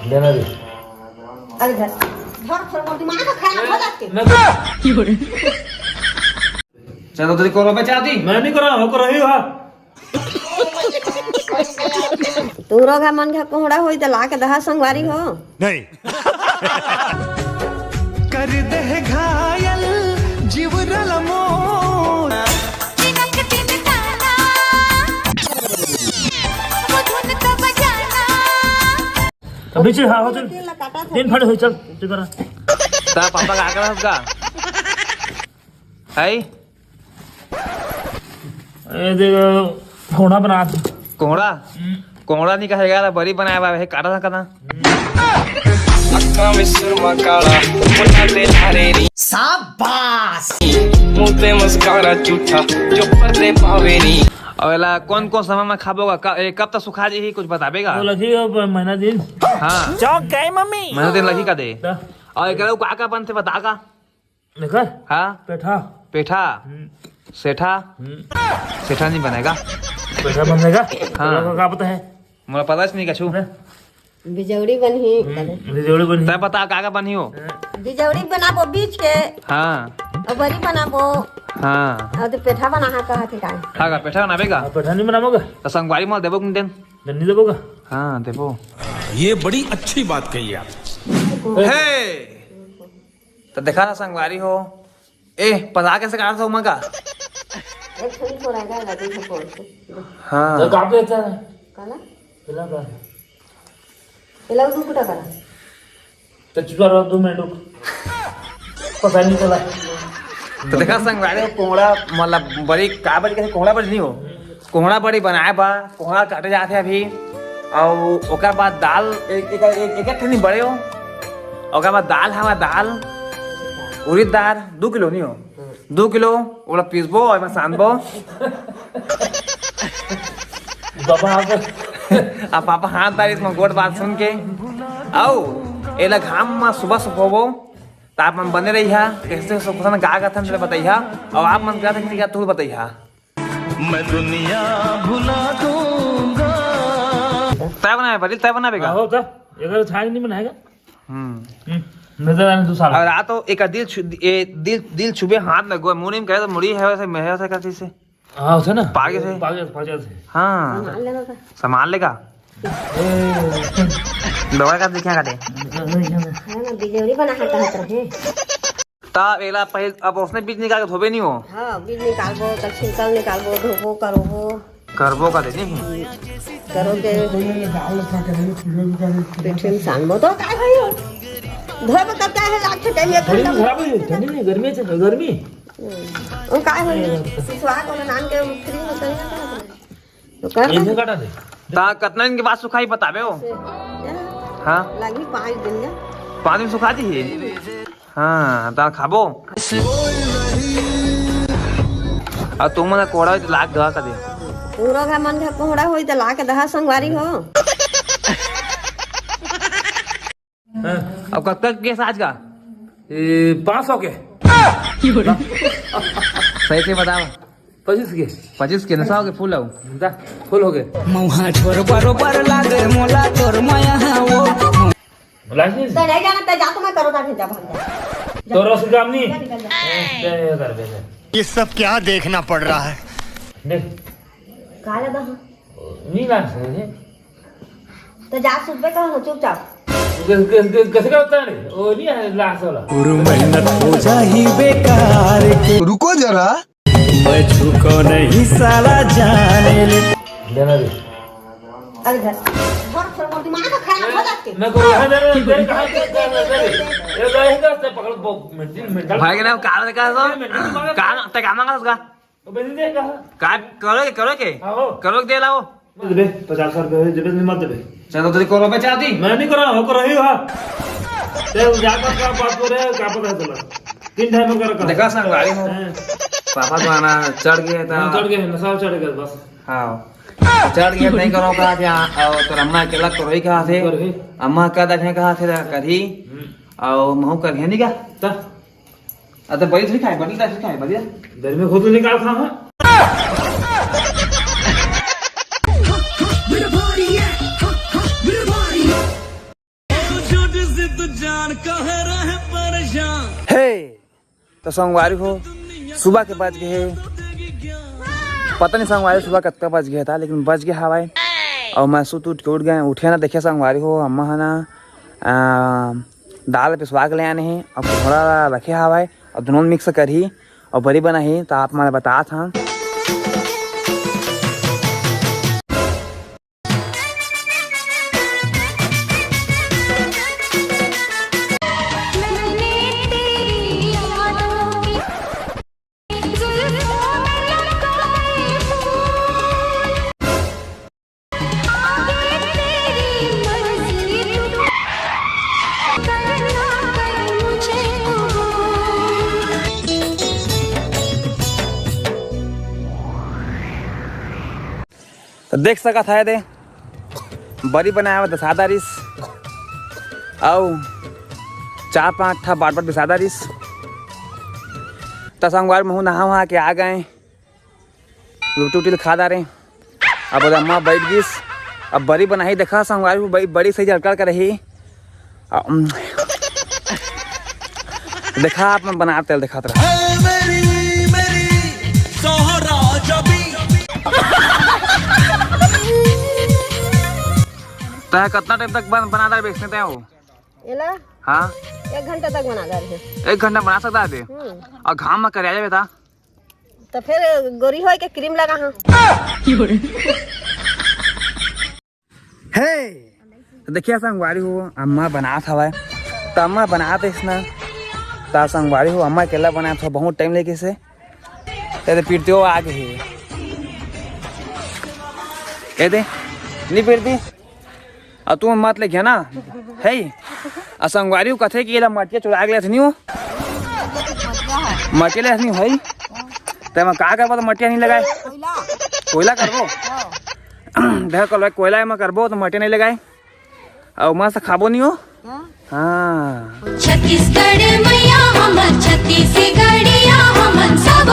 लेना दे। अरे घर घर दिमाग का खाना खा जाते मैं चलो तेरी को रुपए चाहती मैं नहीं कर रहा हो, कर रही हो। तू रोगा मन का कोहड़ा होई त लाके दहा संगवारी हो नहीं कर दे घायल जीवरल मोर अभी से हाँ हो चल तीन फट हो चल तू कर। तेरा पापा का आकर उसका है ए देख कोहड़ा बना दे। कोहड़ा कोहड़ा नहीं कहेगा बड़ी बनाया हुआ है काटा था कदा शाबाश मुंह पे मस्कारा झूठा जो पर्दे पावेनी। और एला कौन कौन समय में खाबोगा कब तक सुखा जी ही कुछ बताबेगा तो लगी हो महीना दिन। हाँ चौक गए मम्मी महीना दिन लगी का दे। और एक का बनते बता का देखा हाँ पेठा पेठा सेठा सेठा नहीं बनेगा पेठा बनेगा। हाँ। क्या पता है मुझे पता नहीं कछु बिजौड़ी बनी जोड़ी बनी तय पता का बनी हो बिजौड़ी बनाबो बीच के हाँ और बड़ी बनाबो हाँ और तो पेठा बना हा कहा थे काय हाँ का पेठा बनाबेगा पेठा नहीं बनाओगे तो संगवारी माल देबो किन दिन धन्नी देबोगा। हाँ देबो। ये बड़ी अच्छी बात कही आप। हे तो देखा ना संगवारी हो ए पता कैसे काट था का एक थोड़ी को रहेगा लगे से बोल के हाँ तो काट देता है काला पिला का एला तू कुटा करा तो चुका रहो 2 मिनट रुक पता नहीं चला। तो देखा संगवारी हो कोहड़ा मतलब बड़ी का बड़ी कैसे कोहड़ा बड़ी नहीं हो कोहड़ा बड़ी बनाए बा कोहड़ा काटे जाते अभी और ओकर बाद दाल एक ठनी बड़े हो ओकर बाद दाल हवा दाल उड़द दाल 2 किलो नहीं हो 2 किलो ओला पीसबो और मैं सानबो बाबा अब पापा हाथ तारी इसमें गोट बात सुन के आओ एला घाम में सुबह सुबह तो आप मन बने रही है कैसे सुबह गा गा था बताइए और आप मन क्या था क्या तू बताइए मैं दुनिया भुला दूंगा। तय बनाए बड़ी तय बनाएगा होता अगर छाई नहीं बनाएगा। नजर आने 2 साल और आ तो एक दिल छुबे हाथ में गो मुड़ी में कहे तो मुड़ी है वैसे मैं ऐसे करती से हाँ होता ना पागे से पागे से हाँ मान लेना था संभाल लेगा दवा का दिखा दे है ना बिजौड़ी बना हा कहा रहे तब एला पहले अब उसने बीज निकाल के धोबे नहीं हो हां बीज निकालबो तब छिलका निकालबो धोबो करबो करबो का दे नहीं करोगे पेट में सानबो तो काय भाई धोबो तब काय है लाग छटे एक ठंडी घंटा खराब है ठंडी नहीं गर्मी है गर्मी ओ काय होई सिसवा को नाम के फ्री में करना तो कर इसे काटा दे ता कितना दिन के बाद सुखाई बताबे हो हाँ लगी 5 दिन ले 5 दिन सुखा दी हाँ ता खाबो और तुम ना कोड़ा लाग दवा का दे पूरा का मन का कोहड़ा होई त लाके दहा संगवारी हो अब कब तक केस आज का 500 के सही से बताओ 25 के 25 के नशा हो के फूल आओ दा फुल हो गए मुहा छोर बरोबर लागे मोला तोर माया वो लाइसेंस तो नहीं जाना त जा तो मैं करो ता जा भाग जा तो रस काम नहीं कर दे ये सब क्या देखना पड़ रहा है। देख काला दहा नहीं ला सकते तो जा सुबह का हो चुपचाप कैसे का होता है वो नहीं है लाश वाला मेहनत हो जाही बेकार के रुको जरा मैं झुको नहीं साला जाने ले लेना दे। अरे घर घर दिमाग का खाना खा जाते मैं को यहाँ दे दे कहाँ ये गाय का से पकड़ मेंटल भाई के ना काला का सो काम ते काम का उसका तो बंद दे कहा का करो दे लाओ दे 50 रुपए जब नहीं मत दे चलो तेरी को रुपए चाहती मैं नहीं कर रहा हूँ कर रही हो ते जाकर क्या बात हो रहा है क्या पता चला 3 टाइम कर देखा संगवारी हो पापा तो आना चढ़ गया था चढ़ गए नशा चढ़ गया बस हाँ चढ़ गया नहीं करो कहा थे और तो अम्मा अकेला करो ही कहा थे अम्मा का देखे कहा थे करी और महू कर नहीं क्या ता तो बड़ी थोड़ी खाए बड़ी खाए बढ़िया घर में खुद निकाल खा है हे तो संगवारी हो सुबह के बज गए, पता नहीं संगवारी सुबह कब का बज गया था, लेकिन बज गया हवाई और मैं सुत उठ के उठ गए। उठे ना देखे संगवारी हो अम्मा है ना दाल पिसवा के ले आने हैं और थोड़ा रखे हवाई और दोनों मिक्स कर ही और बड़ी बना ही। तो आप मैंने बताया था तो देख सका था दे बड़ी बनाया हुआ दसादा रिस और 4-5 था बाट दसादा रिस। तो संगवार में हूँ नहा वहाँ के आ गए रोटी उटी खा दा रहे। अब अम्मा बैठ गई अब बड़ी बनाई देखा संगवार को बड़ी सही झलकर कर रही देखा आप मैं बनाते देखा था तय कितना टाइम तक बना दे बेचने तय हो एला हाँ 1 घंटा तक बना दे रहे 1 घंटा बना सकता है और घाम में कर जाए था तो फिर गोरी हो के क्रीम लगा हाँ हे तो देखिए संगवारी हो अम्मा बना था भाई तो अम्मा बनाते इसना तो संगवारी हो अम्मा अकेला बनाया था बहुत टाइम लेके से तेरे पीटते हो आगे ही कह दे नहीं पीटती और तू मत ले ना है और संगवारी को कथे कि मटिया चुरा के ले नहीं हो मटिया ले नहीं है तो मैं का करबो तो मटिया नहीं लगाए कोयला करबो देख कल कोयला में करबो तो मटिया नहीं लगाए और मस्त खाबो नहीं हो। हाँ छत्तीसगढ़ मैया हमर छत्तीसगढ़िया हमन सब